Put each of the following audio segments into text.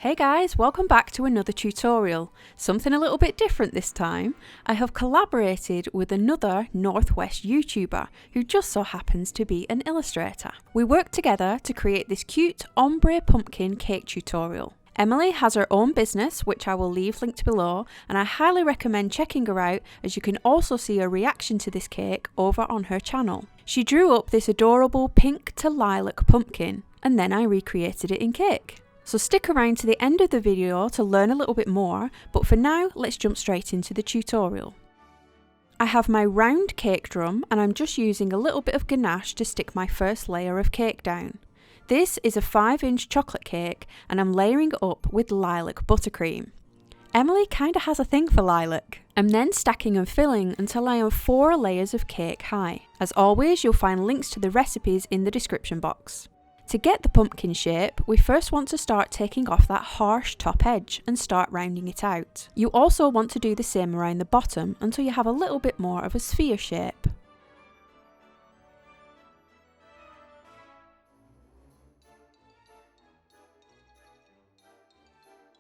Hey guys, welcome back to another tutorial. Something a little bit different this time. I have collaborated with another Northwest YouTuber who just so happens to be an illustrator. We worked together to create this cute ombre pumpkin cake tutorial. Emily has her own business, which I will leave linked below, and I highly recommend checking her out as you can also see a reaction to this cake over on her channel. She drew up this adorable pink to lilac pumpkin, and then I recreated it in cake. So stick around to the end of the video to learn a little bit more, but for now, let's jump straight into the tutorial. I have my round cake drum and I'm just using a little bit of ganache to stick my first layer of cake down. This is a 5-inch chocolate cake and I'm layering it up with lilac buttercream. Emily kinda has a thing for lilac. I'm then stacking and filling until I am 4 layers of cake high. As always, you'll find links to the recipes in the description box. To get the pumpkin shape, we first want to start taking off that harsh top edge and start rounding it out. You also want to do the same around the bottom until you have a little bit more of a sphere shape.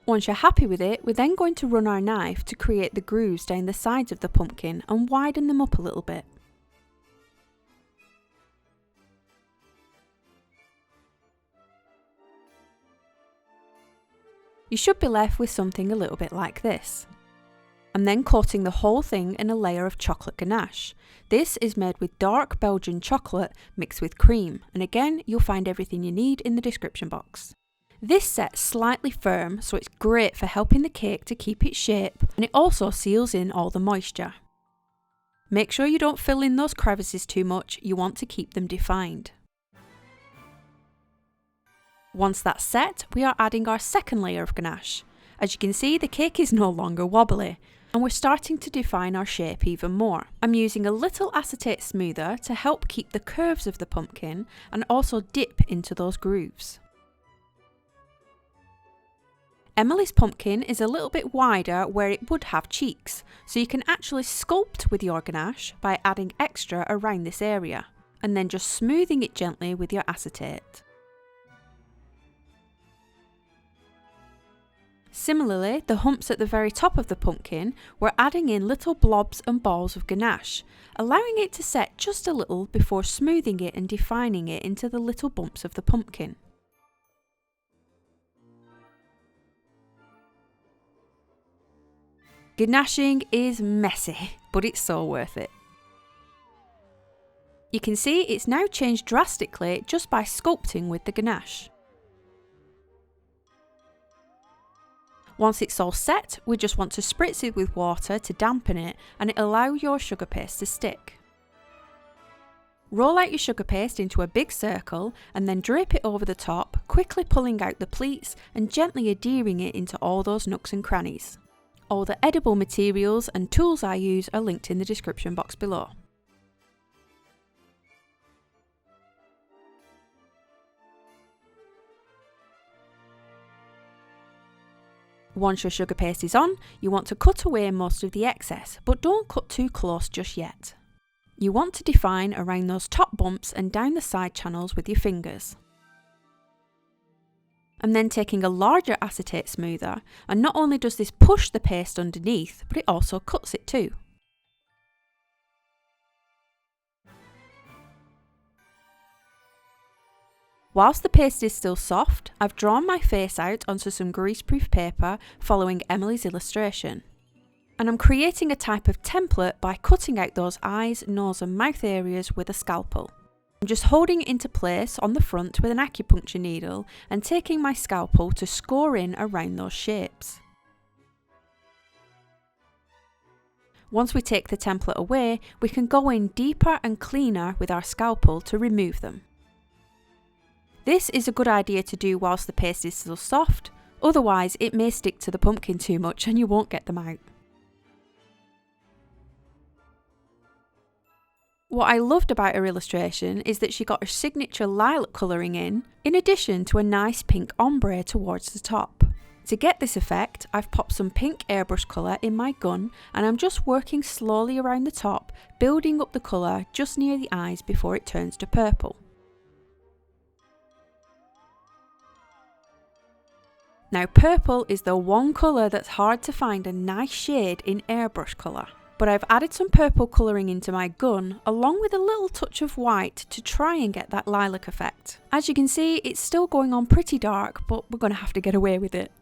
Once you're happy with it, we're then going to run our knife to create the grooves down the sides of the pumpkin and widen them up a little bit. You should be left with something a little bit like this. I'm then coating the whole thing in a layer of chocolate ganache. This is made with dark Belgian chocolate mixed with cream, and again you'll find everything you need in the description box. This set's slightly firm, so it's great for helping the cake to keep its shape, and it also seals in all the moisture. Make sure you don't fill in those crevices too much, you want to keep them defined. Once that's set, we are adding our second layer of ganache. As you can see, the cake is no longer wobbly, and we're starting to define our shape even more. I'm using a little acetate smoother to help keep the curves of the pumpkin and also dip into those grooves. Emily's pumpkin is a little bit wider where it would have cheeks, so you can actually sculpt with your ganache by adding extra around this area, and then just smoothing it gently with your acetate. Similarly, the humps at the very top of the pumpkin, we're adding in little blobs and balls of ganache, allowing it to set just a little before smoothing it and defining it into the little bumps of the pumpkin. Ganaching is messy, but it's so worth it. You can see it's now changed drastically just by sculpting with the ganache. Once it's all set, we just want to spritz it with water to dampen it and it allow your sugar paste to stick. Roll out your sugar paste into a big circle and then drape it over the top, quickly pulling out the pleats and gently adhering it into all those nooks and crannies. All the edible materials and tools I use are linked in the description box below. Once your sugar paste is on, you want to cut away most of the excess, but don't cut too close just yet. You want to define around those top bumps and down the side channels with your fingers. I'm then taking a larger acetate smoother, and not only does this push the paste underneath, but it also cuts it too. Whilst the paste is still soft, I've drawn my face out onto some greaseproof paper following Emily's illustration. And I'm creating a type of template by cutting out those eyes, nose and mouth areas with a scalpel. I'm just holding it into place on the front with an acupuncture needle and taking my scalpel to score in around those shapes. Once we take the template away, we can go in deeper and cleaner with our scalpel to remove them. This is a good idea to do whilst the paste is still soft, otherwise it may stick to the pumpkin too much and you won't get them out. What I loved about her illustration is that she got her signature lilac colouring in addition to a nice pink ombre towards the top. To get this effect, I've popped some pink airbrush colour in my gun and I'm just working slowly around the top, building up the colour just near the eyes before it turns to purple. Now purple is the one colour that's hard to find a nice shade in airbrush colour. But I've added some purple colouring into my gun along with a little touch of white to try and get that lilac effect. As you can see, it's still going on pretty dark, but we're going to have to get away with it.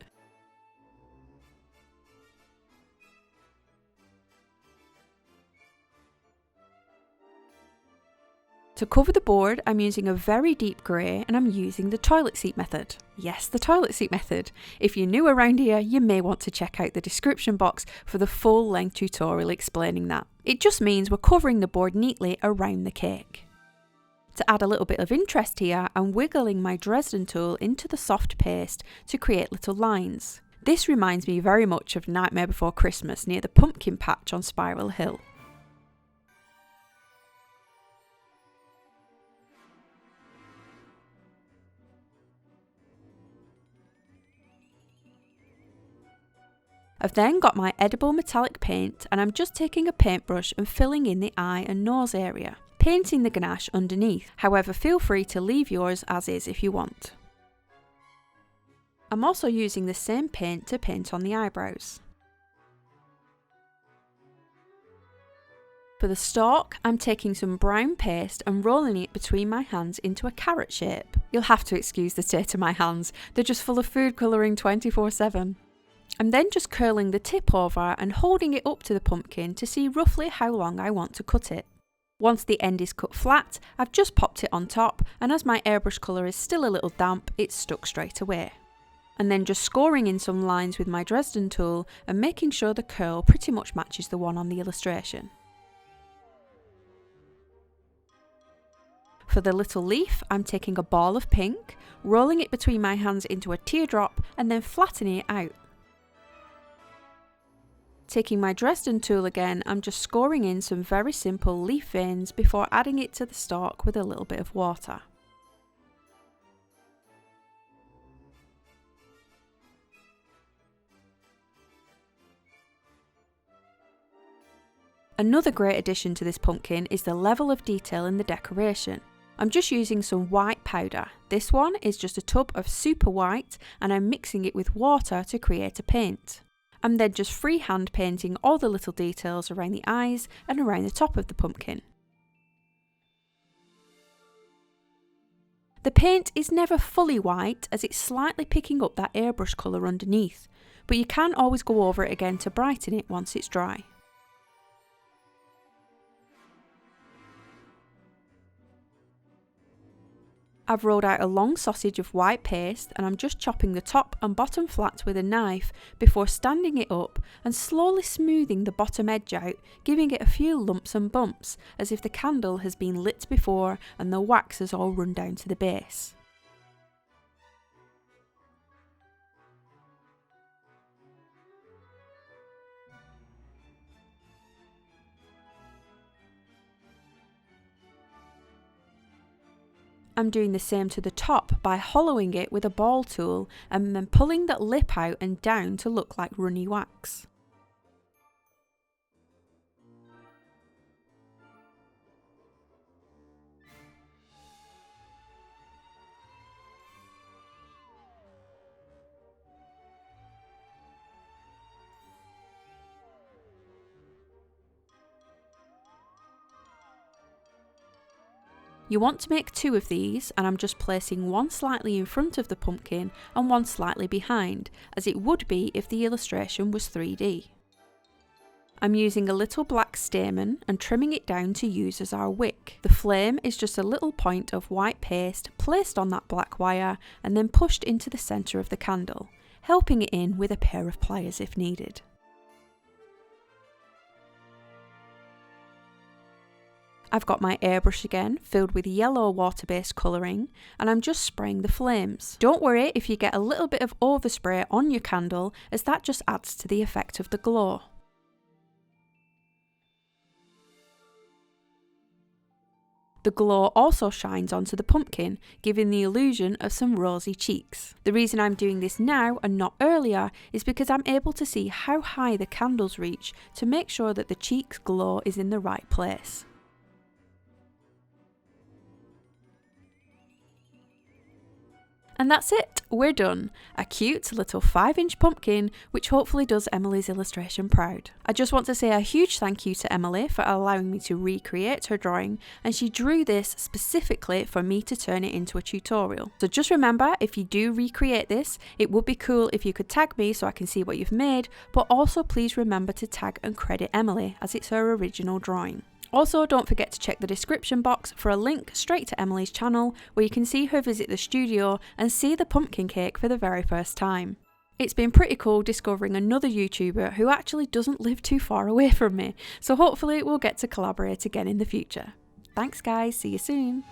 To cover the board, I'm using a very deep grey and I'm using the toilet seat method. Yes, the toilet seat method. If you're new around here, you may want to check out the description box for the full length tutorial explaining that. It just means we're covering the board neatly around the cake. To add a little bit of interest here, I'm wiggling my Dresden tool into the soft paste to create little lines. This reminds me very much of Nightmare Before Christmas near the pumpkin patch on Spiral Hill. I've then got my edible metallic paint and I'm just taking a paintbrush and filling in the eye and nose area, painting the ganache underneath. However, feel free to leave yours as is if you want. I'm also using the same paint to paint on the eyebrows. For the stalk, I'm taking some brown paste and rolling it between my hands into a carrot shape. You'll have to excuse the state of my hands, they're just full of food colouring 24/7. I'm then just curling the tip over and holding it up to the pumpkin to see roughly how long I want to cut it. Once the end is cut flat, I've just popped it on top, and as my airbrush colour is still a little damp, it's stuck straight away. And then just scoring in some lines with my Dresden tool and making sure the curl pretty much matches the one on the illustration. For the little leaf, I'm taking a ball of pink, rolling it between my hands into a teardrop and then flattening it out. Taking my Dresden tool again, I'm just scoring in some very simple leaf veins before adding it to the stalk with a little bit of water. Another great addition to this pumpkin is the level of detail in the decoration. I'm just using some white powder. This one is just a tub of super white and I'm mixing it with water to create a paint. I'm then just freehand painting all the little details around the eyes and around the top of the pumpkin. The paint is never fully white as it's slightly picking up that airbrush colour underneath, but you can always go over it again to brighten it once it's dry. I've rolled out a long sausage of white paste and I'm just chopping the top and bottom flat with a knife before standing it up and slowly smoothing the bottom edge out, giving it a few lumps and bumps as if the candle has been lit before and the wax has all run down to the base. I'm doing the same to the top by hollowing it with a ball tool and then pulling that lip out and down to look like runny wax. You want to make two of these and I'm just placing one slightly in front of the pumpkin and one slightly behind, as it would be if the illustration was 3D. I'm using a little black stamen and trimming it down to use as our wick. The flame is just a little point of white paste placed on that black wire and then pushed into the centre of the candle, helping it in with a pair of pliers if needed. I've got my airbrush again, filled with yellow water-based colouring, and I'm just spraying the flames. Don't worry if you get a little bit of overspray on your candle, as that just adds to the effect of the glow. The glow also shines onto the pumpkin, giving the illusion of some rosy cheeks. The reason I'm doing this now and not earlier is because I'm able to see how high the candles reach to make sure that the cheeks glow is in the right place. And that's it, we're done. A cute little 5-inch pumpkin, which hopefully does Emily's illustration proud. I just want to say a huge thank you to Emily for allowing me to recreate her drawing, and she drew this specifically for me to turn it into a tutorial. So just remember, if you do recreate this, it would be cool if you could tag me so I can see what you've made, but also please remember to tag and credit Emily as it's her original drawing. Also, don't forget to check the description box for a link straight to Emily's channel where you can see her visit the studio and see the pumpkin cake for the very first time. It's been pretty cool discovering another YouTuber who actually doesn't live too far away from me, so hopefully we'll get to collaborate again in the future. Thanks guys, see you soon!